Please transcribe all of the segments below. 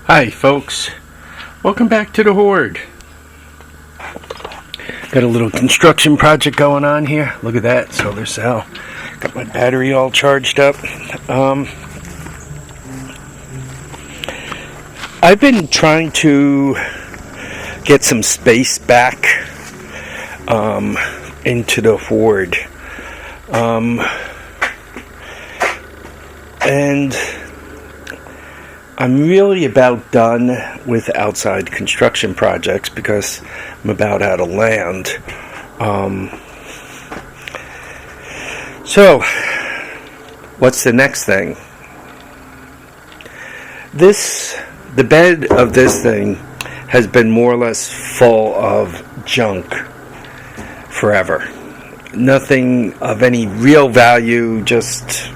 Hi folks, welcome back to the Hoard. Got a little construction project going on here. Look at that, solar cell. Got my battery all charged up. I've been trying to get some space back into the Hoard. And I'm really about done with outside construction projects because I'm about out of land. So, what's the next thing? The bed of this thing has been more or less full of junk forever. Nothing of any real value, just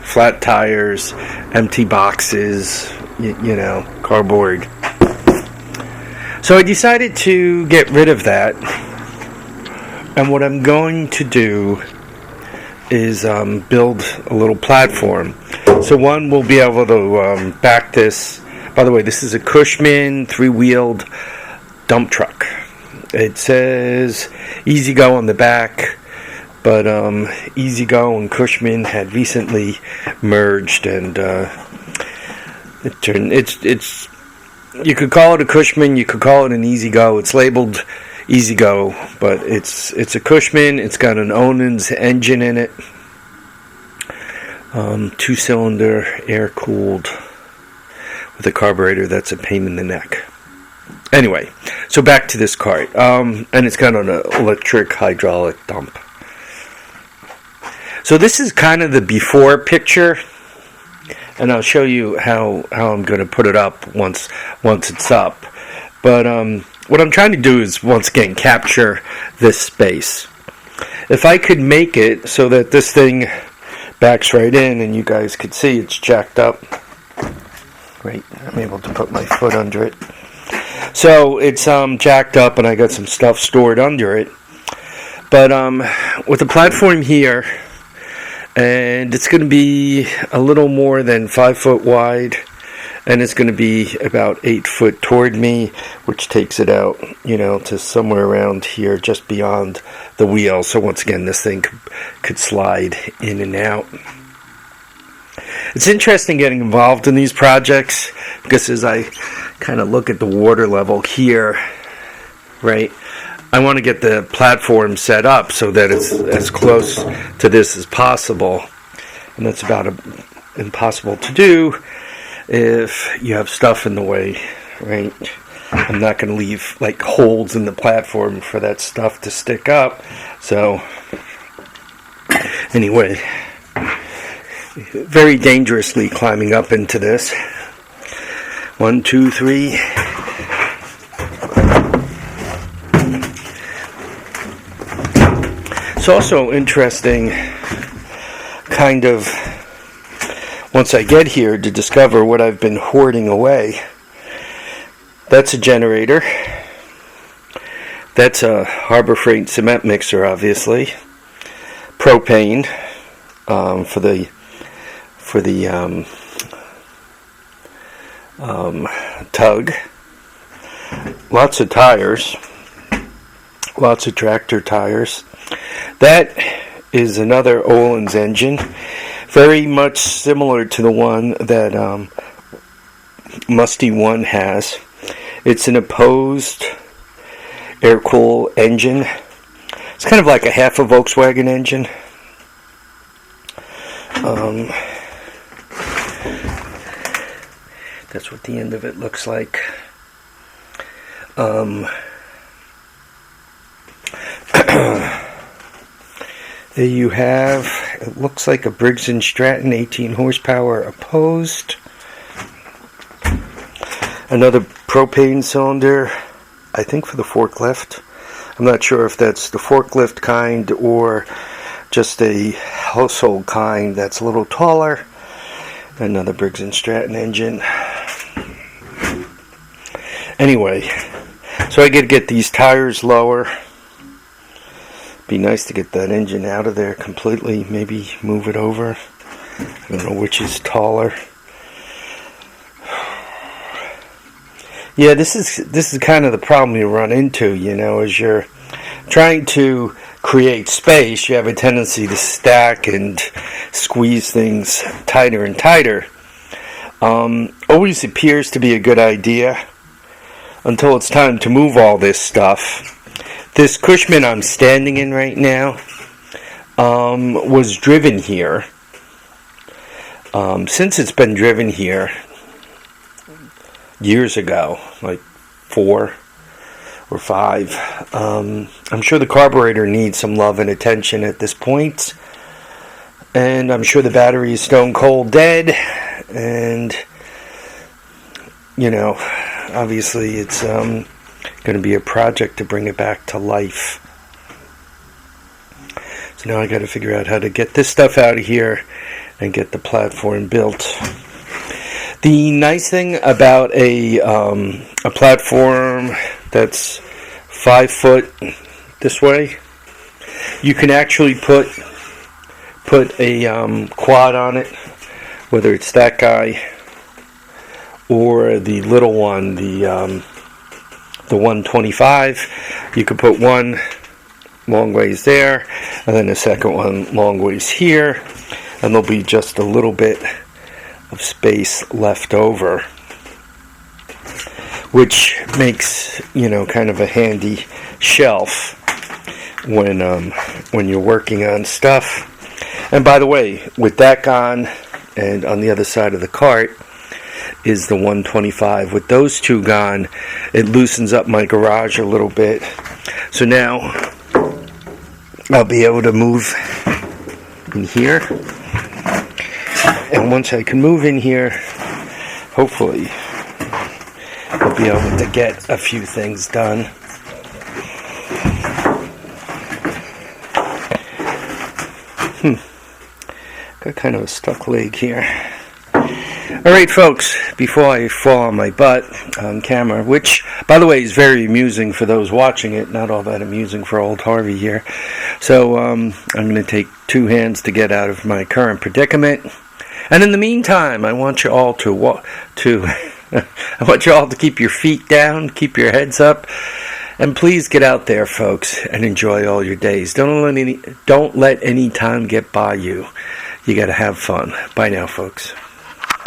flat tires, empty boxes, cardboard. So I decided to get rid of that. And what I'm going to do is build a little platform. So one, we'll be able to back this. By the way, this is a Cushman 3-wheeled dump truck. It says Easy Go on the back. But Easy Go and Cushman had recently merged, and it's you could call it a Cushman, you could call it an Easy Go. It's labeled Easy Go, but it's a Cushman. It's got an Onan's engine in it, 2-cylinder, air cooled, with a carburetor that's a pain in the neck. Anyway, so back to this cart, and it's got an electric hydraulic dump. So this is kind of the before picture, and I'll show you how I'm going to put it up once it's up. But what I'm trying to do is, once again, capture this space. If I could make it so that this thing backs right in and you guys could see it's jacked up. Great, I'm able to put my foot under it. So it's jacked up and I got some stuff stored under it. But with the platform here, and it's going to be a little more than 5 foot wide, and it's going to be about 8 foot toward me, which takes it out, to somewhere around here, just beyond the wheel. So once again, this thing could slide in and out. It's interesting getting involved in these projects, because as I kind of look at the water level here, right, I want to get the platform set up so that it's as close to this as possible. And that's about impossible to do if you have stuff in the way, right? I'm not going to leave like holes in the platform for that stuff to stick up. So, anyway, very dangerously climbing up into this. 1, 2, 3. It's also interesting, kind of, once I get here, to discover what I've been hoarding away. That's a generator. That's a Harbor Freight cement mixer, obviously. Propane for the tug. Lots of tires. Lots of tractor tires. That is another Olin's engine, very much similar to the one that Musty One has. It's an opposed air-cooled engine. It's kind of like a half a Volkswagen engine. That's what the end of it looks like. There you have, it looks like a Briggs & Stratton 18 horsepower opposed. Another propane cylinder, I think for the forklift. I'm not sure if that's the forklift kind or just a household kind that's a little taller. Another Briggs & Stratton engine. Anyway, so I get these tires lower. Be nice to get that engine out of there completely, maybe move it over. I don't know which is taller. Yeah, this is kind of the problem you run into, you know, as you're trying to create space. You have a tendency to stack and squeeze things tighter and tighter. Always appears to be a good idea until it's time to move all this stuff. This Cushman I'm standing in right now was driven here. Since it's been driven here years ago, like 4 or 5, I'm sure the carburetor needs some love and attention at this point, and I'm sure the battery is stone cold dead, and you know, obviously it's going to be a project to bring it back to life. So now I got to figure out how to get this stuff out of here and get the platform built. The nice thing about a platform that's 5 foot this way, you can actually put a quad on it, whether it's that guy or the little one, the 125. You could put one long ways there, and then the second one long ways here, and there'll be just a little bit of space left over, which makes, you know, kind of a handy shelf when you're working on stuff. And by the way, with that gone, and on the other side of the cart is the 125. With those two gone, it loosens up my garage a little bit. So now I'll be able to move in here. And once I can move in here, hopefully I'll be able to get a few things done. Got kind of a stuck leg here. Alright folks, before I fall on my butt on camera, which by the way is very amusing for those watching it, not all that amusing for old Harvey here. So I'm going to take 2 hands to get out of my current predicament. And in the meantime, I want you all to I want you all to keep your feet down, keep your heads up, and please get out there, folks, and enjoy all your days. Don't let any time get by you. You got to have fun. Bye now, folks.